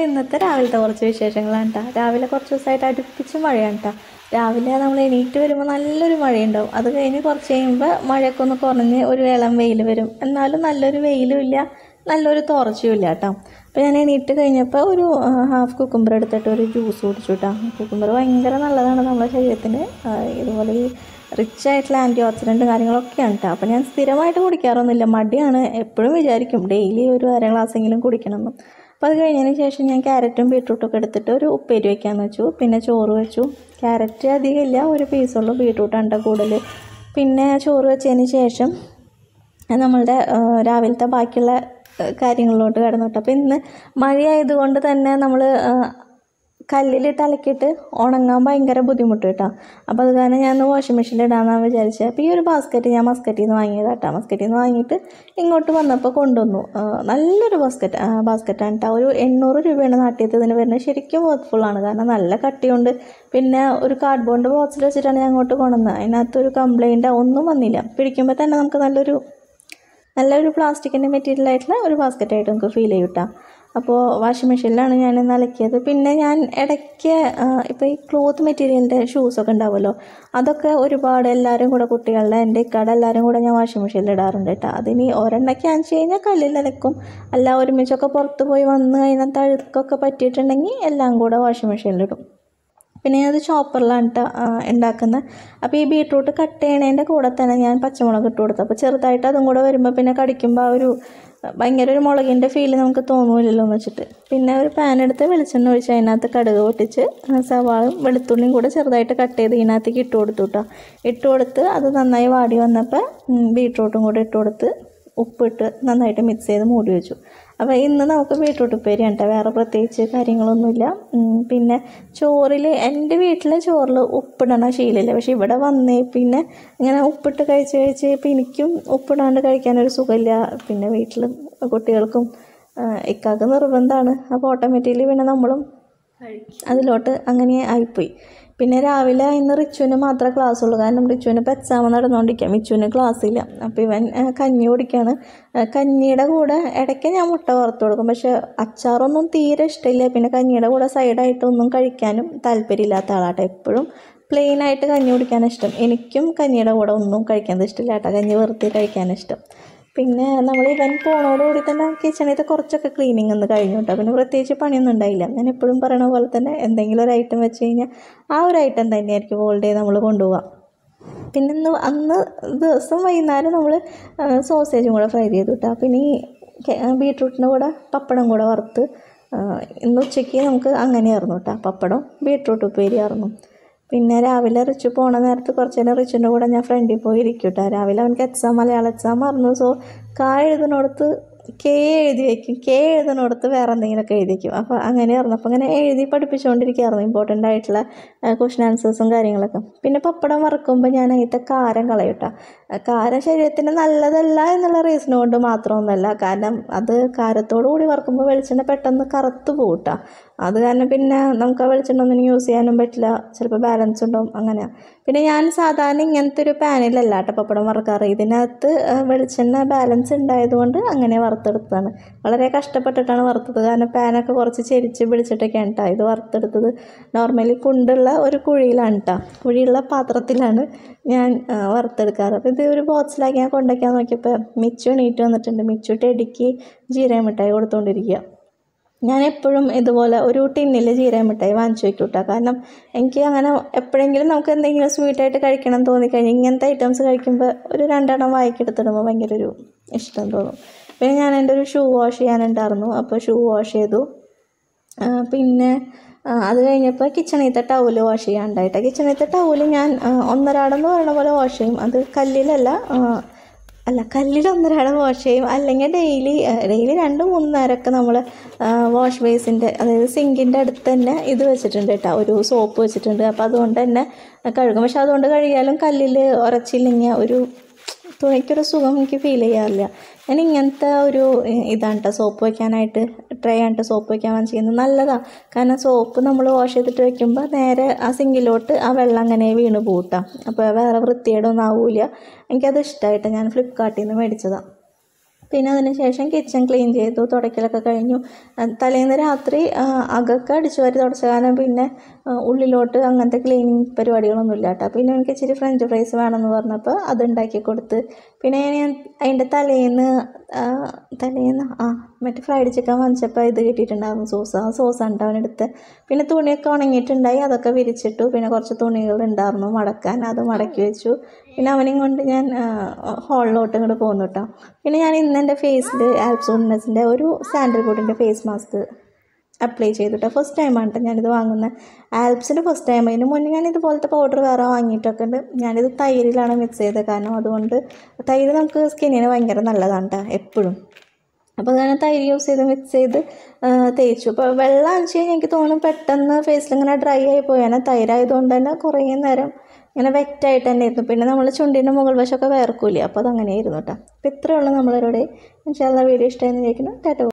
ഇന്നത്തെ രാവിലത്തെ കുറച്ച് വിശേഷങ്ങളാണ് കേട്ടോ. രാവിലെ കുറച്ച് ദിവസമായിട്ട് അടുപ്പിച്ച് മഴയാണ് കേട്ടോ. രാവിലെ നമ്മൾ എണീറ്റ് വരുമ്പോൾ നല്ലൊരു മഴയുണ്ടാവും. അത് കഴിഞ്ഞ് കുറച്ച് കഴിയുമ്പോൾ മഴയൊക്കെ ഒന്ന് കുറഞ്ഞ് ഒരു ഇളം വെയിൽ വരും. എന്നാലും നല്ലൊരു വെയിലും ഇല്ല, നല്ലൊരു തോർച്ചയും ഇല്ല കേട്ടോ. അപ്പോൾ ഞാൻ എണീറ്റ് കഴിഞ്ഞപ്പോൾ ഒരു ഹാഫ് കുക്കുംബർ എടുത്തിട്ട് ഒരു ജ്യൂസ് കുടിച്ചു കേട്ടോ. കുക്കുംബർ ഭയങ്കര നല്ലതാണ് നമ്മുടെ ശരീരത്തിന്. ഇതുപോലെ ഈ റിച്ച് ആയിട്ടുള്ള ആൻറ്റി ഓക്സിഡൻറ്റ് കാര്യങ്ങളൊക്കെയാണ് കേട്ടോ. അപ്പോൾ ഞാൻ സ്ഥിരമായിട്ട് കുടിക്കാറൊന്നുമില്ല, മടിയാണ്. എപ്പോഴും വിചാരിക്കും ഡെയിലി ഒരു അര ഗ്ലാസ്സെങ്കിലും കുടിക്കണമെന്ന്. അപ്പോൾ അത് കഴിഞ്ഞതിന് ശേഷം ഞാൻ ക്യാരറ്റും ബീട്രൂട്ടൊക്കെ എടുത്തിട്ട് ഒരു ഉപ്പേരി വയ്ക്കാമെന്ന് വെച്ചു. പിന്നെ ചോറ് വെച്ചു. ക്യാരറ്റ് അധികം ഇല്ല, ഒരു പീസുള്ളൂ. ബീട്രൂട്ടാണ് കൂടുതൽ. പിന്നെ ചോറ് വെച്ചതിന് ശേഷം നമ്മളുടെ രാവിലത്തെ ബാക്കിയുള്ള കാര്യങ്ങളിലോട്ട് കിടന്നു കേട്ടോ. അപ്പോൾ ഇന്ന് മഴയായതുകൊണ്ട് തന്നെ നമ്മൾ കല്ലിലിട്ട് അലക്കിയിട്ട് ഉണങ്ങാൻ ഭയങ്കര ബുദ്ധിമുട്ട് കേട്ടോ. അപ്പോൾ അത് കാരണം ഞാൻ വാഷിംഗ് മെഷീനിൽ ഇടാമെന്നാണ് വിചാരിച്ചത്. അപ്പോൾ ഈ ഒരു ബാസ്ക്കറ്റ് ഞാൻ മസ്കറ്റിൽ നിന്ന് വാങ്ങിയത് കേട്ടോ. മസ്കറ്റിൽ നിന്ന് വാങ്ങിയിട്ട് ഇങ്ങോട്ട് വന്നപ്പോൾ കൊണ്ടുവന്നു. നല്ലൊരു ബാസ്ക്കറ്റാണ് കേട്ടോ. ഒരു 800 രൂപയാണ് നാട്ടിയത്ത് ഇതിന് വരുന്നത്. ശരിക്കും വർത്ത്ഫുള്ളാണ്, കാരണം നല്ല കട്ടിയുണ്ട്. പിന്നെ ഒരു കാർഡ്ബോർഡ് ബോക്സിൽ വെച്ചിട്ടാണ് ഞാൻ അങ്ങോട്ട് കൊണ്ടുവന്നത്. അതിനകത്തൊരു കംപ്ലൈൻറ്റ് ഒന്നും വന്നില്ല. പിടിക്കുമ്പോൾ തന്നെ നമുക്ക് നല്ലൊരു പ്ലാസ്റ്റിക്കിൻ്റെ മെറ്റീരിയലായിട്ടുള്ള ഒരു ബാസ്ക്കറ്റായിട്ട് നമുക്ക് ഫീൽ ചെയ്യും കേട്ടോ. അപ്പോൾ വാഷിംഗ് മെഷീനിലാണ് ഞാൻ ഇന്ന് അലക്കിയത്. പിന്നെ ഞാൻ ഇടയ്ക്ക് ഇപ്പോൾ ഈ ക്ലോത്ത് മെറ്റീരിയലിൻ്റെ ഷൂസൊക്കെ ഉണ്ടാവുമല്ലോ, അതൊക്കെ ഒരുപാട് എല്ലാവരും കൂടെ കുട്ടികളുടെ എൻ്റെ ഇക്കാടെ എല്ലാവരും കൂടെ ഞാൻ വാഷിംഗ് മെഷീനിൽ ഇടാറുണ്ട് കേട്ടോ. അതിനി ഒരെണ്ണയ്ക്ക് അനച്ച് കഴിഞ്ഞാൽ കല്ലിൽ അലക്കും. അല്ല ഒരുമിച്ചൊക്കെ പുറത്ത് പോയി വന്ന് കഴിഞ്ഞാൽ തഴുക്കൊക്കെ പറ്റിയിട്ടുണ്ടെങ്കിൽ എല്ലാം കൂടെ വാഷിംഗ് മെഷീനിലിടും. പിന്നെ ഞാനത് ചോപ്പറിലാണ് കേട്ടോ ഉണ്ടാക്കുന്നത്. അപ്പോൾ ഈ ബീട്രൂട്ട് കട്ട് ചെയ്യണതിൻ്റെ കൂടെ തന്നെ ഞാൻ പച്ചമുളക് ഇട്ട് കൊടുത്തു. അപ്പോൾ ചെറുതായിട്ട് അതും കൂടെ വരുമ്പോൾ പിന്നെ കടിക്കുമ്പോൾ ഒരു ഭയങ്കര ഒരു മുളകിൻ്റെ ഫീൽ നമുക്ക് തോന്നില്ലല്ലോ എന്ന് വെച്ചിട്ട് പിന്നെ ഒരു പാൻ എടുത്ത് വെളിച്ചെണ്ണ ഒഴിച്ച് അതിനകത്ത് കടുക് പൊട്ടിച്ച് സവാളയും വെളുത്തുള്ളിയും കൂടെ ചെറുതായിട്ട് കട്ട് ചെയ്ത് ഇതിനകത്തേക്ക് ഇട്ട് കൊടുത്തു കേട്ടോ. ഇട്ട് കൊടുത്ത് അത് നന്നായി വാടി വന്നപ്പോൾ ബീട്രൂട്ടും കൂടെ ഇട്ട് കൊടുത്ത് ഉപ്പിട്ട് നന്നായിട്ട് മിക്സ് ചെയ്ത് മൂടി വെച്ചു. അപ്പോൾ ഇന്ന് നമുക്ക് ബീട്രൂട്ട് ഉപ്പേരിയാണ് കേട്ടോ, വേറെ പ്രത്യേകിച്ച് കാര്യങ്ങളൊന്നുമില്ല. പിന്നെ ചോറിൽ എൻ്റെ വീട്ടിലെ ചോറിൽ ഉപ്പിടണ ശീലമില്ല. പക്ഷേ ഇവിടെ വന്നേ പിന്നെ ഇങ്ങനെ ഉപ്പിട്ട് കഴിച്ച് ഇപ്പം എനിക്കും ഉപ്പിടാണ്ട് കഴിക്കാനൊരു സുഖമില്ല. പിന്നെ വീട്ടിൽ കുട്ടികൾക്കും ഇക്കാക്ക് നിർബന്ധമാണ്. അപ്പോൾ ഓട്ടോമാറ്റിക്കലി പിന്നെ നമ്മളും അതിലോട്ട് അങ്ങനെ ആയിപ്പോയി. പിന്നെ രാവിലെ ഇന്ന് റിച്ചുവിന് മാത്രമേ ക്ലാസ്സുള്ളൂ, കാരണം റിച്ചുവിന് ഇപ്പോൾ എക്സാം നടന്നുകൊണ്ടിരിക്കുക. മിച്ചുവിന് ക്ലാസ്സില്ല. അപ്പോൾ ഇവൻ കഞ്ഞി കുടിക്കുകയാണ്. കഞ്ഞിയുടെ കൂടെ ഇടയ്ക്ക് ഞാൻ മുട്ട വറുത്ത് കൊടുക്കും, പക്ഷേ അച്ചാറൊന്നും തീരെ ഇഷ്ടമില്ല. പിന്നെ കഞ്ഞിയുടെ കൂടെ സൈഡായിട്ടൊന്നും കഴിക്കാനും താല്പര്യമില്ലാത്ത ആളാട്ടോ. എപ്പോഴും പ്ലെയിനായിട്ട് കഞ്ഞി കുടിക്കാനാണ് ഇഷ്ടം. എനിക്കും കഞ്ഞിയുടെ കൂടെ ഒന്നും കഴിക്കാൻ ഇഷ്ടമില്ല കേട്ടോ, കഞ്ഞി വെറുതെ കഴിക്കാനിഷ്ടം. പിന്നെ നമ്മൾ ഇവൻ പോണോടുകൂടി തന്നെ കിച്ചണിലത്തെ കുറച്ചൊക്കെ ക്ലീനിങ് ഒന്ന് കഴിഞ്ഞു കേട്ടോ. പിന്നെ പ്രത്യേകിച്ച് പണിയൊന്നും ഉണ്ടായില്ല. ഞാൻ എപ്പോഴും പറയണ പോലെ തന്നെ എന്തെങ്കിലും ഒരു ഐറ്റം വെച്ച് കഴിഞ്ഞാൽ ആ ഒരു ഐറ്റം തന്നെയായിരിക്കും ഹോൾ ഡേ നമ്മൾ കൊണ്ടുപോവുക. പിന്നെ അന്ന് ദിവസം വൈകുന്നേരം നമ്മൾ സോസേജും കൂടെ ഫ്രൈ ചെയ്തു കേട്ടോ. പിന്നെ ഈ ബീട്രൂട്ടിൻ്റെ കൂടെ പപ്പടം കൂടെ വറുത്ത് ഇന്ന് ഉച്ചയ്ക്ക് നമുക്ക് അങ്ങനെയായിരുന്നു കേട്ടോ, പപ്പടം ബീട്രൂട്ട് ഉപ്പേരിയായിരുന്നു. പിന്നെ രാവിലെ റിച്ചു പോണ നേരത്ത് കുറച്ച് നേരം റിച്ചുൻ്റെ കൂടെ ഞാൻ ഫ്രണ്ടിൽ പോയി ഇരിക്കും കേട്ടോ. രാവിലെ അവനക്ക് മലയാളം എക്സാം ആയിരുന്നു. സോ എഴുതുന്നിടത്ത് കെ എഴുതി വയ്ക്കും, കെ എഴുതുന്നിടത്ത് വേറെ എന്തെങ്കിലുമൊക്കെ എഴുതി വയ്ക്കും. അപ്പോൾ അങ്ങനെയായിരുന്നു. അപ്പോൾ അങ്ങനെ എഴുതി പഠിപ്പിച്ചുകൊണ്ടിരിക്കുകയായിരുന്നു ഇമ്പോർട്ടൻ്റ് ആയിട്ടുള്ള ക്വസ്റ്റ്യൻ ആൻസേഴ്സും കാര്യങ്ങളൊക്കെ. പിന്നെ പപ്പടം വറുക്കുമ്പോൾ ഞാൻ അതിൻ്റെ കാരം കളയൂട്ടോ. കാരം ശരീരത്തിന് നല്ലതല്ല എന്നുള്ള റീസൺ കൊണ്ട് മാത്രമൊന്നുമല്ല, കാരണം അത് കാരത്തോടു കൂടി വറുക്കുമ്പോൾ വെളിച്ചെണ്ണ പെട്ടെന്ന് കറുത്ത് പോകും കേട്ടോ. അത് കാരണം പിന്നെ നമുക്ക് ആ വെളിച്ചെണ്ണ ഒന്നും യൂസ് ചെയ്യാനും പറ്റില്ല, ചിലപ്പോൾ ബാലൻസ് ഉണ്ടാവും അങ്ങനെ. പിന്നെ ഞാൻ സാധാരണ ഇങ്ങനത്തെ ഒരു പാനിലല്ല കേട്ടോ പപ്പടം വറുക്കാറ്. ഇതിനകത്ത് വെളിച്ചെണ്ണ ബാലൻസ് ഉണ്ടായതുകൊണ്ട് അങ്ങനെ വറുത്തെടുത്തതാണ്. വളരെ കഷ്ടപ്പെട്ടിട്ടാണ് വറുത്തത്, കാരണം പാനൊക്കെ കുറച്ച് ചെരിച്ച് പിടിച്ചിട്ടൊക്കെയാണ് കേട്ടോ ഇത് വറുത്തെടുത്തത്. നോർമലി കുണ്ടുള്ള ഒരു കുഴിയിലാണ് കേട്ടോ, കുഴിയുള്ള പാത്രത്തിലാണ് ഞാൻ വറുത്തെടുക്കാറ്. അപ്പോൾ ഇത് ഒരു ബോക്സിലാക്കി ഞാൻ കൊണ്ടുവയ്ക്കാൻ നോക്കിയപ്പോൾ മിച്ചു എണീറ്റ് വന്നിട്ടുണ്ട്. മിച്ചു ടെടിക്ക് ജീരക മിഠായി കൊടുത്തുകൊണ്ടിരിക്കുക. ഞാൻ എപ്പോഴും ഇതുപോലെ ഒരു ടിന്നിൽ ജീരക മിഠായി വാങ്ങിച്ചു വയ്ക്കും കേട്ടോ, കാരണം എനിക്ക് അങ്ങനെ എപ്പോഴെങ്കിലും നമുക്ക് എന്തെങ്കിലും സ്വീറ്റായിട്ട് കഴിക്കണം തോന്നിക്കഴിഞ്ഞാൽ ഇങ്ങനത്തെ ഐറ്റംസ് കഴിക്കുമ്പോൾ ഒരു 2 എണ്ണം വായിക്കെടുത്തിടുമ്പോൾ ഭയങ്കര ഒരു ഇഷ്ടം തോന്നും. പിന്നെ ഞാൻ എൻ്റെ ഒരു ഷൂ വാഷ് ചെയ്യാനുണ്ടായിരുന്നു, അപ്പോൾ ഷൂ വാഷ് ചെയ്തു. പിന്നെ അത് കഴിഞ്ഞപ്പോൾ കിച്ചണിലത്തെ ടൗല് വാഷ് ചെയ്യാനുണ്ടായിട്ട് കിച്ചണിലത്തെ ടൗല് ഞാൻ ഒന്നരാടെന്ന് പറയുന്ന പോലെ വാഷ് ചെയ്യും. അത് കല്ലിൽ ഒന്നരാടം വാഷ് ചെയ്യും. അല്ലെങ്കിൽ ഡെയിലി 2-3 നേരമൊക്കെ നമ്മൾ വാഷ് ബേസിൻ്റെ അതായത് സിങ്കിൻ്റെ അടുത്ത് തന്നെ ഇത് വെച്ചിട്ടുണ്ട് കേട്ടോ, ഒരു സോപ്പ് വെച്ചിട്ടുണ്ട്. അപ്പോൾ അതുകൊണ്ട് തന്നെ കഴുകും. പക്ഷെ അതുകൊണ്ട് കഴുകിയാലും കല്ലിൽ ഉരച്ചില്ലെങ്കിൽ ഒരു തുണിക്കൊരു സുഖം എനിക്ക് ഫീൽ ചെയ്യാറില്ല. ഞാൻ ഇങ്ങനത്തെ ഒരു ഇതാണ് കേട്ടോ സോപ്പ് വയ്ക്കാനായിട്ട്, ട്രേ ആയിട്ട് സോപ്പ് വയ്ക്കാൻ വാങ്ങിച്ചിരിക്കുന്നത്. നല്ലതാണ്, കാരണം സോപ്പ് നമ്മൾ വാഷ് ചെയ്തിട്ട് വയ്ക്കുമ്പോൾ നേരെ ആ സിങ്കിലോട്ട് ആ വെള്ളം അങ്ങനെ വീണ് പോകട്ടാ. അപ്പോൾ വേറെ വൃത്തികേടൊന്നും ആവില്ല. എനിക്കത് ഇഷ്ടമായിട്ട് ഞാൻ ഫ്ലിപ്കാർട്ടിൽ നിന്ന് മേടിച്ചതാണ്. പിന്നെ അതിന് ശേഷം കിച്ചൺ ക്ലീൻ ചെയ്തു, തുടയ്ക്കലൊക്കെ കഴിഞ്ഞു. തലേന്ന് രാത്രി അകമൊക്കെ അടിച്ചു വാരി തുടച്ച കാരണം പിന്നെ ഉള്ളിലോട്ട് അങ്ങനത്തെ ക്ലീനിങ് പരിപാടികളൊന്നും ഇല്ല കേട്ടോ. പിന്നെ എനിക്ക് ഇച്ചിരി ഫ്രഞ്ച് ഫ്രൈസ് വേണമെന്ന് പറഞ്ഞപ്പോൾ അത് ഉണ്ടാക്കി കൊടുത്ത്. പിന്നെ ഞാൻ അതിൻ്റെ തലേന്ന് മറ്റേ ഫ്രൈഡ് ചിക്കൻ വാങ്ങിച്ചപ്പോൾ ഇത് കിട്ടിയിട്ടുണ്ടായിരുന്നു, സോസ്. ആ സോസാണ് കേട്ടോ അവനെടുത്ത്. പിന്നെ തുണിയൊക്കെ ഉണങ്ങിയിട്ടുണ്ടായി, അതൊക്കെ വിരിച്ചിട്ടു. പിന്നെ കുറച്ച് തുണികൾ ഉണ്ടായിരുന്നു മടക്കാൻ, അത് മടക്കി വെച്ചു. പിന്നെ അവനെയും കൊണ്ട് ഞാൻ ഹോളിലോട്ട് ഇങ്ങോട്ട് പോന്നു കേട്ടോ. പിന്നെ ഞാൻ ഇന്ന് എൻ്റെ ഫേസിൽ ആൽപ്സോണിനസിൻ്റെ ഒരു സാൻഡൽവുഡിൻ്റെ ഫേസ് മാസ്ക് അപ്ലൈ ചെയ്തിട്ട് ഫസ്റ്റ് ടൈമാണ് കേട്ടോ ഞാനിത് വാങ്ങുന്നത്. ആൽപ്സിൻ്റെ ഫസ്റ്റ് ടൈം. അതിന് മുന്നേ ഞാൻ ഇതുപോലത്തെ പൗഡർ വേറെ വാങ്ങിയിട്ടൊക്കെ ഉണ്ട്. ഞാനിത് തൈരിലാണ് മിക്സ് ചെയ്തത്, കാരണം അതുകൊണ്ട് തൈര് നമുക്ക് സ്കിന്നിന് ഭയങ്കര നല്ലതാണ് കേട്ടോ എപ്പോഴും. അപ്പോൾ ഞാൻ തൈര് യൂസ് ചെയ്ത് മിക്സ് ചെയ്ത് തേച്ചു. അപ്പോൾ വെള്ളം അടിച്ച് കഴിഞ്ഞാൽ എനിക്ക് തോന്നും പെട്ടെന്ന് ഫേസിലിങ്ങനെ ഡ്രൈ ആയി പോയാൽ, തൈരായതുകൊണ്ട് തന്നെ കുറേ നേരം ഇങ്ങനെ വെറ്റായിട്ട് തന്നെ ആയിരുന്നു. പിന്നെ നമ്മൾ ചുണ്ടിൻ്റെ മുകൾ വശമൊക്കെ വേർക്കൂലേ, അപ്പോൾ അതങ്ങനെയായിരുന്നു കേട്ടോ. അപ്പോൾ ഇത്രയേ ഉള്ളൂ നമ്മളൊരു ഇൻഷാ അല്ലാഹ് വീഡിയോ ഇഷ്ടമായെന്ന് വിചാരിക്കുന്നു. ടാറ്റ.